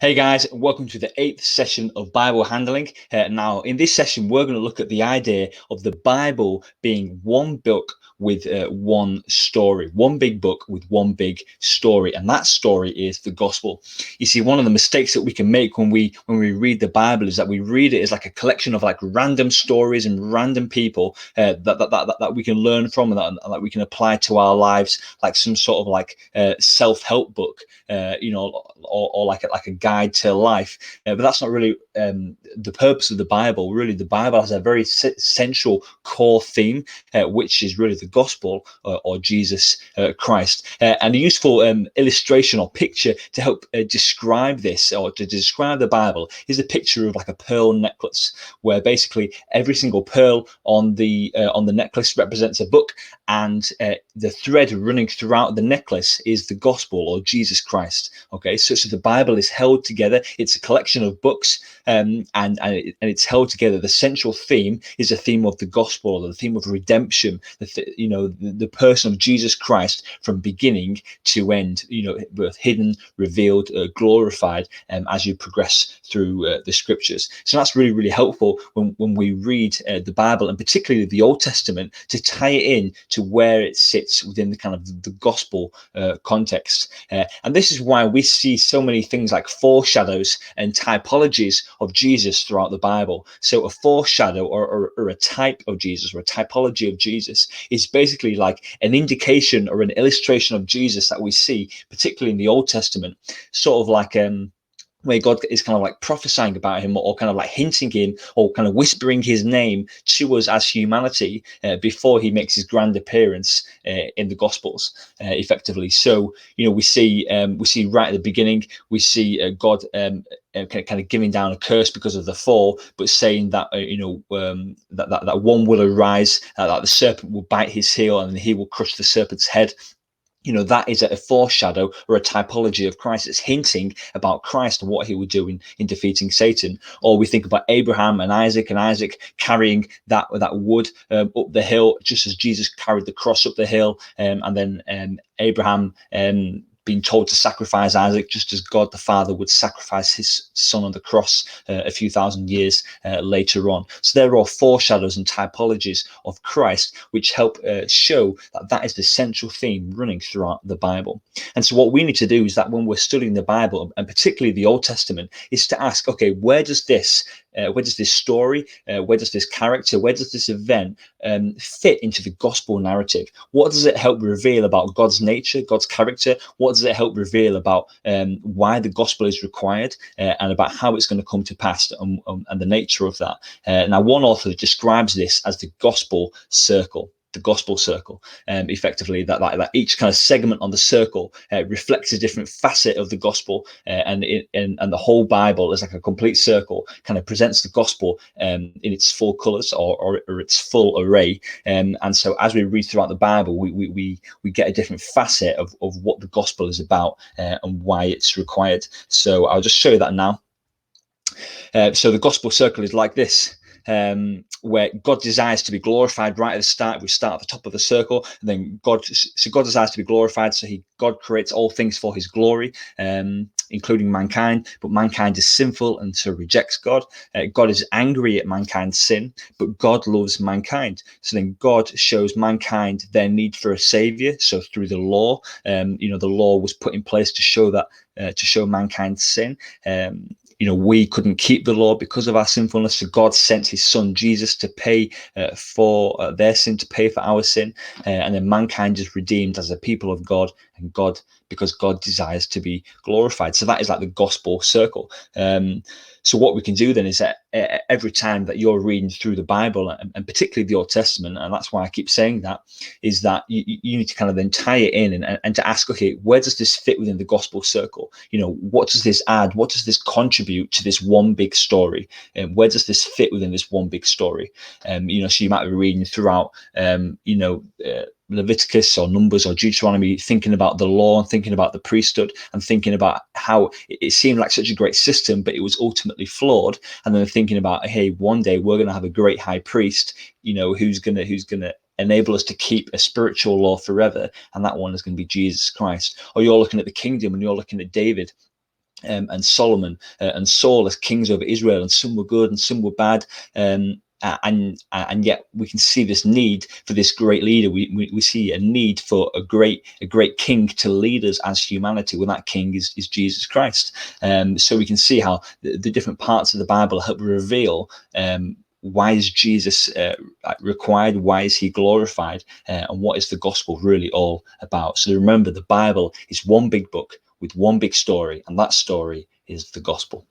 Hey guys, welcome to the 8th session of Bible handling. Now, in this session, we're going to look at the idea of the Bible being one book with one story, one big book with one big story, and that story is the gospel. You see, one of the mistakes that we can make when we read the Bible is that we read it as like a collection of like random stories and random people that we can learn from and that we can apply to our lives, like some sort of like self-help book, or like a guide to life. But that's not really the purpose of the Bible. Really, the Bible has a very central core theme, which is really the gospel or Jesus Christ. And a useful illustration or picture to help describe this or to describe the Bible is a picture of like a pearl necklace, where basically every single pearl on the necklace represents a book, and the thread running throughout the necklace is the gospel or Jesus Christ. Okay, so the Bible is held together. It's a collection of books, and it's held together. The central theme is a theme of the gospel, or the theme of redemption. The person of Jesus Christ from beginning to end. Both hidden, revealed, glorified, as you progress through the scriptures. So that's really, really helpful when we read the Bible, and particularly the Old Testament, to tie it in to where it sits within the kind of the gospel context. And this is why we see so many things like foreshadows and typologies of Jesus throughout the Bible. So a foreshadow or a type of Jesus, or a typology of Jesus, is basically like an indication or an illustration of Jesus that we see, particularly in the Old Testament, sort of like where God is kind of like prophesying about him, or kind of like hinting in, or kind of whispering his name to us as humanity before he makes his grand appearance in the Gospels, effectively. So we see right at the beginning, we see God kind of giving down a curse because of the fall, but saying that that one will arise, that the serpent will bite his heel and he will crush the serpent's head. That is a foreshadow or a typology of Christ. It's hinting about Christ and what he would do in defeating Satan. Or we think about Abraham and Isaac carrying that wood up the hill, just as Jesus carried the cross up the hill, and then Abraham being told to sacrifice Isaac, just as God the Father would sacrifice his son on the cross a few thousand years later on. So there are all foreshadows and typologies of Christ, which help show that is the central theme running throughout the Bible. And so what we need to do is that when we're studying the Bible, and particularly the Old Testament, is to ask, okay, where does this story, where does this character, where does this event fit into the gospel narrative? What does it help reveal about God's nature, God's character? What does it help reveal about why the gospel is required, and about how it's going to come to pass, and the nature of that? Now, one author describes this as the gospel circle. The gospel circle, effectively, that each kind of segment on the circle reflects a different facet of the gospel, and the whole Bible is like a complete circle, kind of presents the gospel in its full colors, or its full array. And so as we read throughout the Bible, we get a different facet of what the gospel is about, and why it's required. So I'll just show you that now. So the gospel circle is like this. Where God desires to be glorified right at the start. We start at the top of the circle, and then God desires to be glorified, so God creates all things for his glory, including mankind, but mankind is sinful and so rejects God. God is angry at mankind's sin, but God loves mankind. So then God shows mankind their need for a savior. So through the law, the law was put in place to show mankind's sin. We couldn't keep the law because of our sinfulness, so God sent his son Jesus to pay for their sin, to pay for our sin, and then mankind is redeemed as a people of God, and because God desires to be glorified. So that is like the gospel circle. So what we can do then is that every time that you're reading through the Bible, and particularly the Old Testament, and that's why I keep saying that, is that you need to kind of then tie it in, and to ask, okay, where does this fit within the gospel circle? What does this add? What does this contribute to this one big story? And where does this fit within this one big story? So you might be reading throughout, Leviticus or Numbers or Deuteronomy, thinking about the law and thinking about the priesthood, and thinking about how it seemed like such a great system, but it was ultimately flawed. And then thinking about, hey, one day we're going to have a great high priest, who's going to enable us to keep a spiritual law forever, and that one is going to be Jesus Christ. Or you're looking at the kingdom and you're looking at David, and Solomon and Saul as kings over Israel, and some were good and some were bad. And yet we can see this need for this great leader. We see a need for a great king to lead us as humanity. Well, that king is Jesus Christ. So we can see how the different parts of the Bible help reveal why is Jesus required, why is he glorified, and what is the gospel really all about. So remember, the Bible is one big book with one big story, and that story is the gospel.